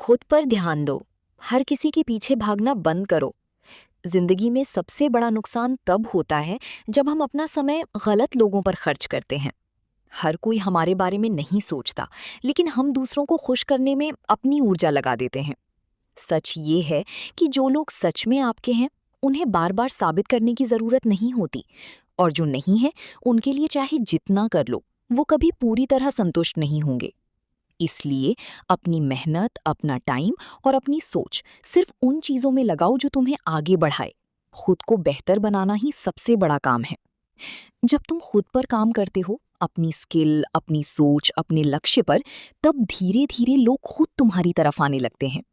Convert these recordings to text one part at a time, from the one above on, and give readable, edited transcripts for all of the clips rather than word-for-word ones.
खुद पर ध्यान दो। हर किसी के पीछे भागना बंद करो। जिंदगी में सबसे बड़ा नुकसान तब होता है जब हम अपना समय गलत लोगों पर खर्च करते हैं। हर कोई हमारे बारे में नहीं सोचता, लेकिन हम दूसरों को खुश करने में अपनी ऊर्जा लगा देते हैं। सच ये है कि जो लोग सच में आपके हैं, उन्हें बार बार साबित करने की जरूरत नहीं होती, और जो नहीं है, उनके लिए चाहे जितना कर लो, वो कभी पूरी तरह संतुष्ट नहीं होंगे। इसलिए अपनी मेहनत, अपना टाइम और अपनी सोच सिर्फ उन चीजों में लगाओ जो तुम्हें आगे बढ़ाए। खुद को बेहतर बनाना ही सबसे बड़ा काम है। जब तुम खुद पर काम करते हो, अपनी स्किल, अपनी सोच, अपने लक्ष्य पर, तब धीरे धीरे लोग खुद तुम्हारी तरफ आने लगते हैं।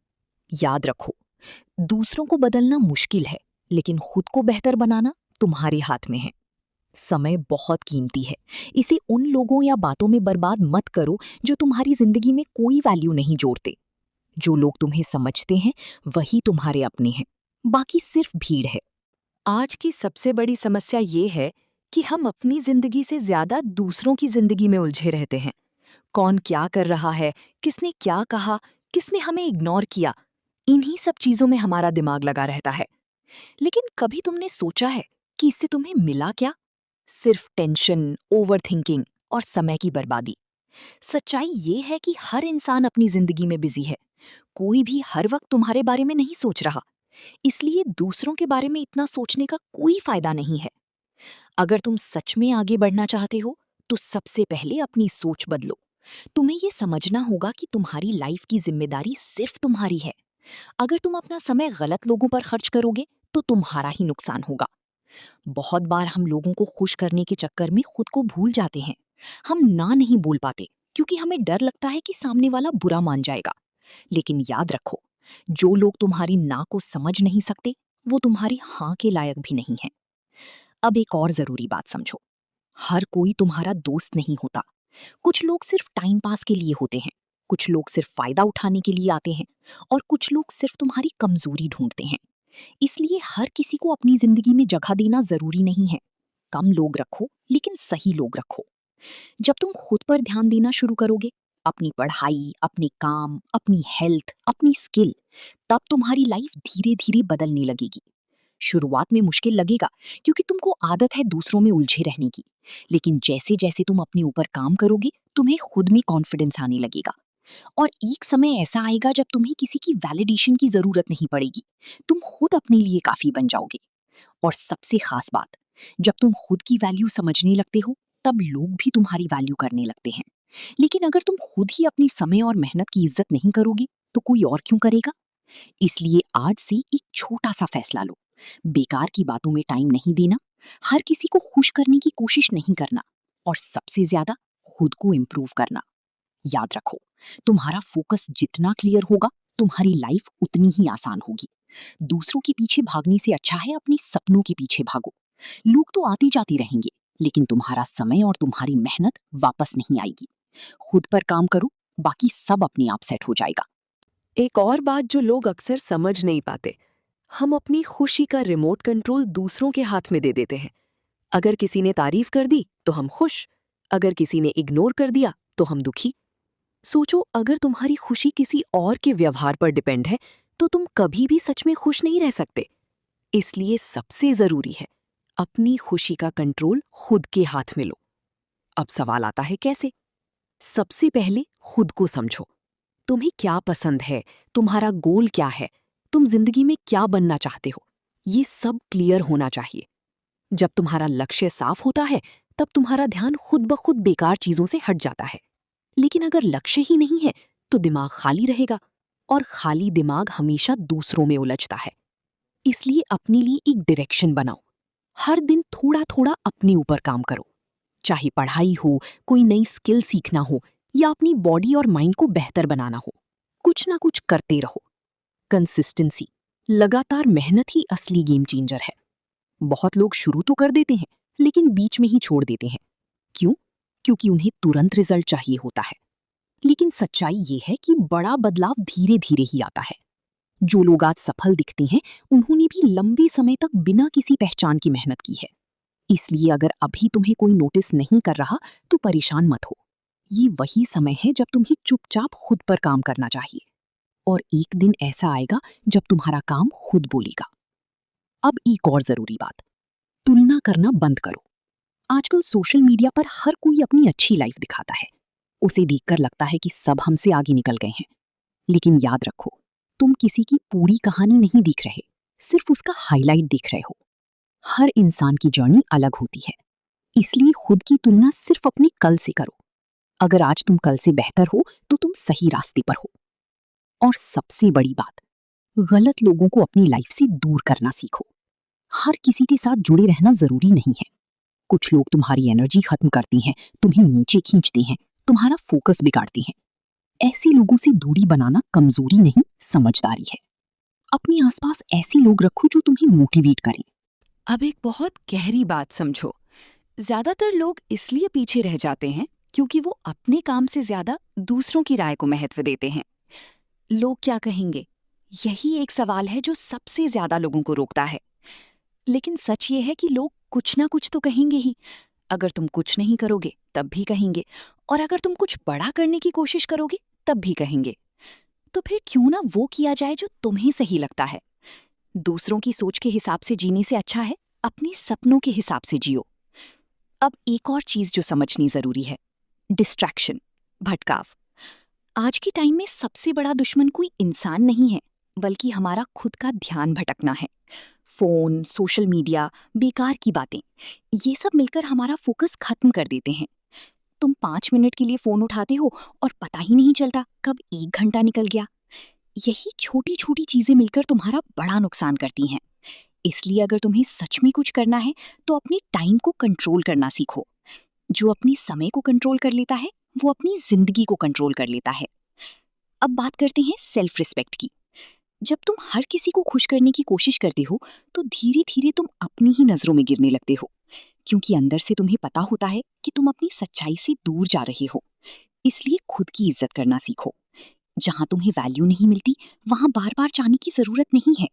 याद रखो, दूसरों को बदलना मुश्किल है, लेकिन खुद को बेहतर बनाना तुम्हारे हाथ में है। समय बहुत कीमती है। इसे उन लोगों या बातों में बर्बाद मत करो जो तुम्हारी जिंदगी में कोई वैल्यू नहीं जोड़ते। जो लोग तुम्हें समझते हैं, वही तुम्हारे अपने हैं। बाकी सिर्फ भीड़ है। आज की सबसे बड़ी समस्या ये है कि हम अपनी जिंदगी से ज्यादा दूसरों की जिंदगी में उलझे रहते हैं। कौन क्या कर रहा है, किसने क्या कहा, किसने हमें इग्नोर किया, इन्हीं सब चीजों में हमारा दिमाग लगा रहता है। लेकिन कभी तुमने सोचा है कि इससे तुम्हें मिला क्या? सिर्फ टेंशन, ओवरथिंकिंग और समय की बर्बादी। सच्चाई ये है कि हर इंसान अपनी जिंदगी में बिजी है। कोई भी हर वक्त तुम्हारे बारे में नहीं सोच रहा। इसलिए दूसरों के बारे में इतना सोचने का कोई फायदा नहीं है। अगर तुम सच में आगे बढ़ना चाहते हो, तो सबसे पहले अपनी सोच बदलो। तुम्हें ये समझना होगा कि तुम्हारी लाइफ की जिम्मेदारी सिर्फ तुम्हारी है। अगर तुम अपना समय गलत लोगों पर खर्च करोगे, तो तुम्हारा ही नुकसान होगा। बहुत बार हम लोगों को खुश करने के चक्कर में खुद को भूल जाते हैं। हम ना नहीं बोल पाते क्योंकि हमें डर लगता है कि सामने वाला बुरा मान जाएगा। लेकिन याद रखो, जो लोग तुम्हारी ना को समझ नहीं सकते, वो तुम्हारी हाँ के लायक भी नहीं है। अब एक और जरूरी बात समझो, हर कोई तुम्हारा दोस्त नहीं होता। कुछ लोग सिर्फ टाइम पास के लिए होते हैं, कुछ लोग सिर्फ फायदा उठाने के लिए आते हैं, और कुछ लोग सिर्फ तुम्हारी कमजोरी ढूंढते हैं। इसलिए हर किसी को अपनी जिंदगी में जगह देना जरूरी नहीं है। कम लोग रखो, लेकिन सही लोग रखो। जब तुम खुद पर ध्यान देना शुरू करोगे, अपनी पढ़ाई, अपने काम, अपनी हेल्थ, अपनी स्किल, तब तुम्हारी लाइफ धीरे धीरे बदलने लगेगी। शुरुआत में मुश्किल लगेगा क्योंकि तुमको आदत है दूसरों में उलझे रहने की। लेकिन जैसे जैसे तुम अपने ऊपर काम करोगे, तुम्हें खुद में कॉन्फिडेंस आने लगेगा। और एक समय ऐसा आएगा जब तुम्हें किसी की वैलिडेशन की जरूरत नहीं पड़ेगी। तुम खुद अपने लिए काफी बन जाओगे। और सबसे खास बात, जब तुम खुद की वैल्यू समझने लगते हो, तब लोग भी तुम्हारी वैल्यू करने लगते हैं। लेकिन अगर तुम खुद ही अपनी समय और मेहनत की इज्जत नहीं करोगे, तो कोई और क्यों करेगा? इसलिए आज से एक छोटा सा फैसला लो। बेकार की बातों में टाइम नहीं देना, हर किसी को खुश करने की कोशिश नहीं करना, और सबसे ज्यादा खुद को इम्प्रूव करना। याद रखो, तुम्हारा फोकस जितना क्लियर होगा, तुम्हारी लाइफ उतनी ही आसान होगी। दूसरों के पीछे भागने से अच्छा है अपने सपनों के पीछे भागो। लोग तो आते जाते रहेंगे, लेकिन तुम्हारा समय और तुम्हारी मेहनत वापस नहीं आएगी। खुद पर काम करो, बाकी सब अपने आप सेट हो जाएगा। एक और बात जो लोग अक्सर समझ नहीं पाते, हम अपनी खुशी का रिमोट कंट्रोल दूसरों के हाथ में दे देते हैं। अगर किसी ने तारीफ कर दी तो हम खुश, अगर किसी ने इग्नोर कर दिया तो हम दुखी। सोचो, अगर तुम्हारी खुशी किसी और के व्यवहार पर डिपेंड है, तो तुम कभी भी सच में खुश नहीं रह सकते। इसलिए सबसे जरूरी है, अपनी खुशी का कंट्रोल खुद के हाथ में लो। अब सवाल आता है कैसे? सबसे पहले खुद को समझो। तुम्हें क्या पसंद है, तुम्हारा गोल क्या है, तुम जिंदगी में क्या बनना चाहते हो, ये सब क्लियर होना चाहिए। जब तुम्हारा लक्ष्य साफ होता है, तब तुम्हारा ध्यान खुद ब खुद बेकार चीजों से हट जाता है। लेकिन अगर लक्ष्य ही नहीं है, तो दिमाग खाली रहेगा, और खाली दिमाग हमेशा दूसरों में उलझता है। इसलिए अपने लिए एक डायरेक्शन बनाओ। हर दिन थोड़ा थोड़ा अपने ऊपर काम करो। चाहे पढ़ाई हो, कोई नई स्किल सीखना हो, या अपनी बॉडी और माइंड को बेहतर बनाना हो, कुछ ना कुछ करते रहो। कंसिस्टेंसी, लगातार मेहनत ही असली गेम चेंजर है। बहुत लोग शुरू तो कर देते हैं, लेकिन बीच में ही छोड़ देते हैं। क्यों? क्योंकि उन्हें तुरंत रिजल्ट चाहिए होता है। लेकिन सच्चाई ये है कि बड़ा बदलाव धीरे धीरे ही आता है। जो लोग आज सफल दिखते हैं, उन्होंने भी लंबे समय तक बिना किसी पहचान की मेहनत की है। इसलिए अगर अभी तुम्हें कोई नोटिस नहीं कर रहा, तो परेशान मत हो। ये वही समय है जब तुम्हें चुपचाप खुद पर काम करना चाहिए। और एक दिन ऐसा आएगा जब तुम्हारा काम खुद बोलेगा। अब एक और जरूरी बात, तुलना करना बंद करो। आजकल सोशल मीडिया पर हर कोई अपनी अच्छी लाइफ दिखाता है। उसे देखकर लगता है कि सब हमसे आगे निकल गए हैं। लेकिन याद रखो, तुम किसी की पूरी कहानी नहीं देख रहे, सिर्फ उसका हाईलाइट देख रहे हो। हर इंसान की जर्नी अलग होती है, इसलिए खुद की तुलना सिर्फ अपने कल से करो। अगर आज तुम कल से बेहतर हो तो तुम सही रास्ते पर हो। और सबसे बड़ी बात, गलत लोगों को अपनी लाइफ से दूर करना सीखो। हर किसी के साथ जुड़े रहना जरूरी नहीं है। कुछ लोग तुम्हारी एनर्जी खत्म करती हैं, तुम्हें नीचे खींचते हैं, तुम्हारा फोकस बिगाड़ते हैं। ऐसे लोगों से दूरी बनाना कमजोरी नहीं, समझदारी है। अपने आसपास ऐसे लोग रखो जो तुम्हें मोटिवेट करें। अब एक बहुत गहरी बात समझो। ज्यादातर लोग इसलिए पीछे रह जाते हैं क्योंकि वो अपने काम से ज्यादा दूसरों की राय को महत्व देते हैं। लोग क्या कहेंगे, यही एक सवाल है जो सबसे ज्यादा लोगों को रोकता है। लेकिन सच ये है कि लोग कुछ ना कुछ तो कहेंगे ही। अगर तुम कुछ नहीं करोगे तब भी कहेंगे, और अगर तुम कुछ बड़ा करने की कोशिश करोगे तब भी कहेंगे। तो फिर क्यों ना वो किया जाए जो तुम्हें सही लगता है। दूसरों की सोच के हिसाब से जीने से अच्छा है अपने सपनों के हिसाब से जियो। अब एक और चीज जो समझनी जरूरी है, डिस्ट्रैक्शन, भटकाव। आज के टाइम में सबसे बड़ा दुश्मन कोई इंसान नहीं है, बल्कि हमारा खुद का ध्यान भटकना है। फोन, सोशल मीडिया, बेकार की बातें, ये सब मिलकर हमारा फोकस खत्म कर देते हैं। तुम 5 मिनट के लिए फोन उठाते हो और पता ही नहीं चलता कब 1 घंटा निकल गया। यही छोटी छोटी चीजें मिलकर तुम्हारा बड़ा नुकसान करती हैं। इसलिए अगर तुम्हें सच में कुछ करना है तो अपने टाइम को कंट्रोल करना सीखो। जो अपनी समय को कंट्रोल कर लेता है वो अपनी जिंदगी को कंट्रोल कर लेता है। अब बात करते हैं सेल्फ रिस्पेक्ट की। जब तुम हर किसी को खुश करने की कोशिश करते हो तो धीरे धीरे तुम अपनी ही नजरों में गिरने लगते हो, क्योंकि अंदर से तुम्हें पता होता है कि तुम अपनी सच्चाई से दूर जा रहे हो। इसलिए खुद की इज्जत करना सीखो। जहां तुम्हें वैल्यू नहीं मिलती वहां बार बार जाने की जरूरत नहीं है।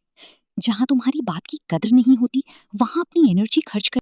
जहां तुम्हारी बात की कद्र नहीं होती वहां अपनी एनर्जी खर्च कर